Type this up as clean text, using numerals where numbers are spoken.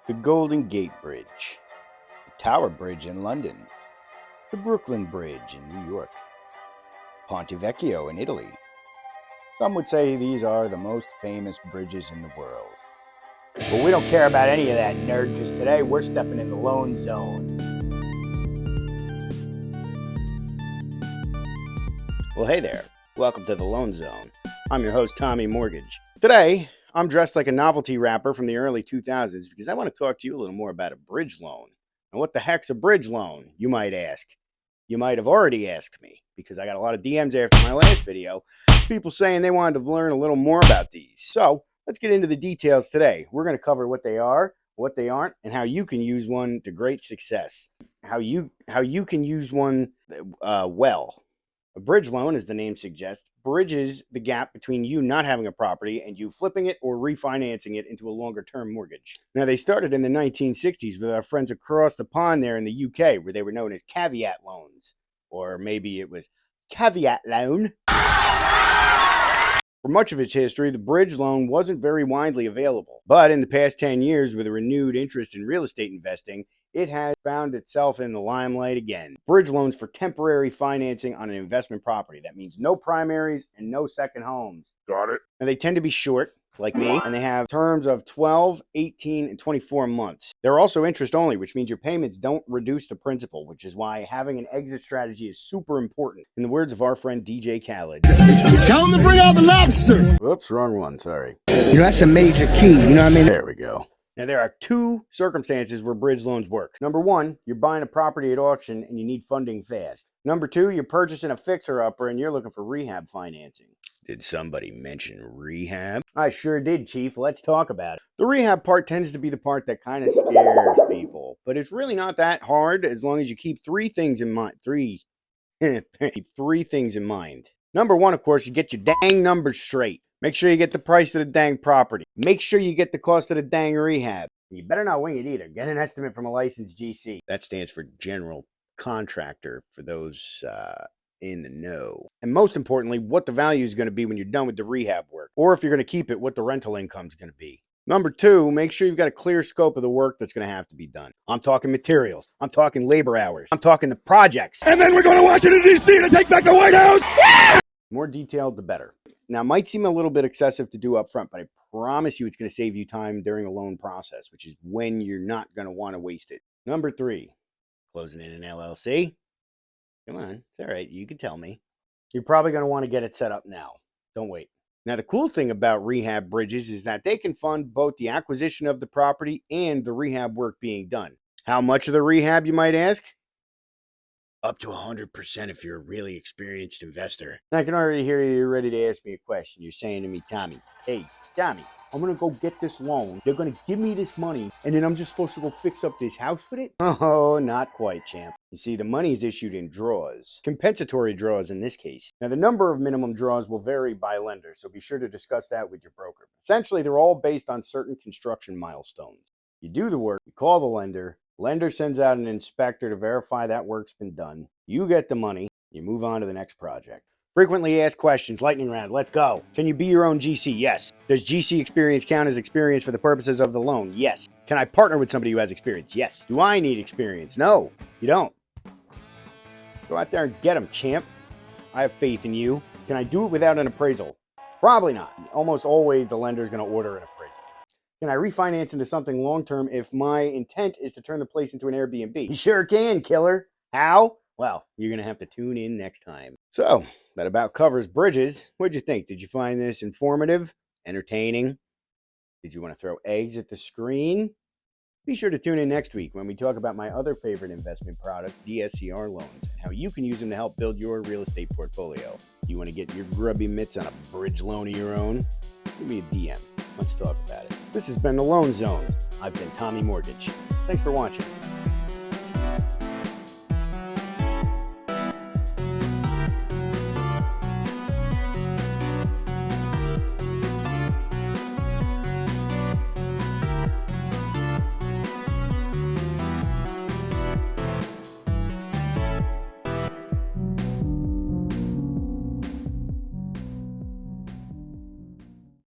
The Golden Gate Bridge, the Tower Bridge in London, the Brooklyn Bridge in New York, Ponte Vecchio in Italy. Some would say these are the most famous bridges in the world. But we don't care about any of that, nerd, because today we're stepping in the loan zone. Well, hey there. Welcome to the Loan Zone. I'm your host, Tommy Mortgage. Today, I'm dressed like a novelty rapper from the early 2000s because I want to talk to you a little more about a bridge loan. And what the heck's a bridge loan, you might ask? You might have already asked me because I got a lot of DMs after my last video, people saying they wanted to learn a little more about these. So let's get into the details today. We're going to cover what they are, what they aren't, and how you can use one to great success. How you can use one well. A bridge loan, as the name suggests, bridges the gap between you not having a property and you flipping it or refinancing it into a longer-term mortgage. Now, they started in the 1960s with our friends across the pond there in the UK, where they were known as caveat loans. Or maybe it was caveat loan. For much of its history, the bridge loan wasn't very widely available. But in the past 10 years, with a renewed interest in real estate investing, it has found itself in the limelight again. Bridge loans for temporary financing on an investment property. That means no primaries and no second homes. Got it. And they tend to be short, like me, and they have terms of 12, 18, and 24 months. They're also interest only, which means your payments don't reduce the principal, which is why having an exit strategy is super important. In the words of our friend DJ Khaled. Tell them to bring out the lobster. Whoops, wrong one, sorry. You know, that's a major key, you know what I mean? There we go. Now, there are two circumstances where bridge loans work. Number one, you're buying a property at auction and you need funding fast. Number two, you're purchasing a fixer-upper and you're looking for rehab financing. Did somebody mention rehab? I sure did, Chief. Let's talk about it. The rehab part tends to be the part that kind of scares people, but it's really not that hard as long as you keep three things in mind. Keep three things in mind. Number one, of course, you get your dang numbers straight. Make sure you get the price of the dang property. Make sure you get the cost of the dang rehab. You better not wing it either. Get an estimate from a licensed GC. That stands for general contractor for those in the know. And most importantly, what the value is going to be when you're done with the rehab work. Or if you're going to keep it, what the rental income is going to be. Number two, make sure you've got a clear scope of the work that's going to have to be done. I'm talking materials. I'm talking labor hours. I'm talking the projects. And then we're going to Washington, D.C. to take back the White House. More detailed, the better. Now, it might seem a little bit excessive to do up front, but I promise you it's going to save you time during the loan process, which is when you're not going to want to waste it. Number three, closing in an LLC. Come on, it's all right. You can tell me. You're probably going to want to get it set up now. Don't wait. Now, the cool thing about rehab bridges is that they can fund both the acquisition of the property and the rehab work being done. How much of the rehab, you might ask? Up to 100% if you're a really experienced investor. I can already hear you're ready to ask me a question. You're saying to me, Tommy, hey, Tommy, I'm going to go get this loan. They're going to give me this money, and then I'm just supposed to go fix up this house with it? Oh, not quite, champ. You see, the money is issued in draws. Compensatory draws in this case. Now, the number of minimum draws will vary by lender, so be sure to discuss that with your broker. Essentially, they're all based on certain construction milestones. You do the work, you call the lender, lender sends out an inspector to verify that work's been done. You get the money. You move on to the next project. Frequently asked questions. Lightning round. Let's go. Can you be your own GC? Yes. Does GC experience count as experience for the purposes of the loan? Yes. Can I partner with somebody who has experience? Yes. Do I need experience? No, you don't. Go out there and get them, champ. I have faith in you. Can I do it without an appraisal? Probably not. Almost always the lender's going to order an appraisal. Can I refinance into something long-term if my intent is to turn the place into an Airbnb? You sure can, killer. How? Well, you're going to have to tune in next time. So, that about covers bridges. What'd you think? Did you find this informative? Entertaining? Did you want to throw eggs at the screen? Be sure to tune in next week when we talk about my other favorite investment product, DSCR loans, and how you can use them to help build your real estate portfolio. You want to get your grubby mitts on a bridge loan of your own? Give me a DM. Let's talk about it. This has been The Loan Zone. I've been Tommy Mortgage. Thanks for watching.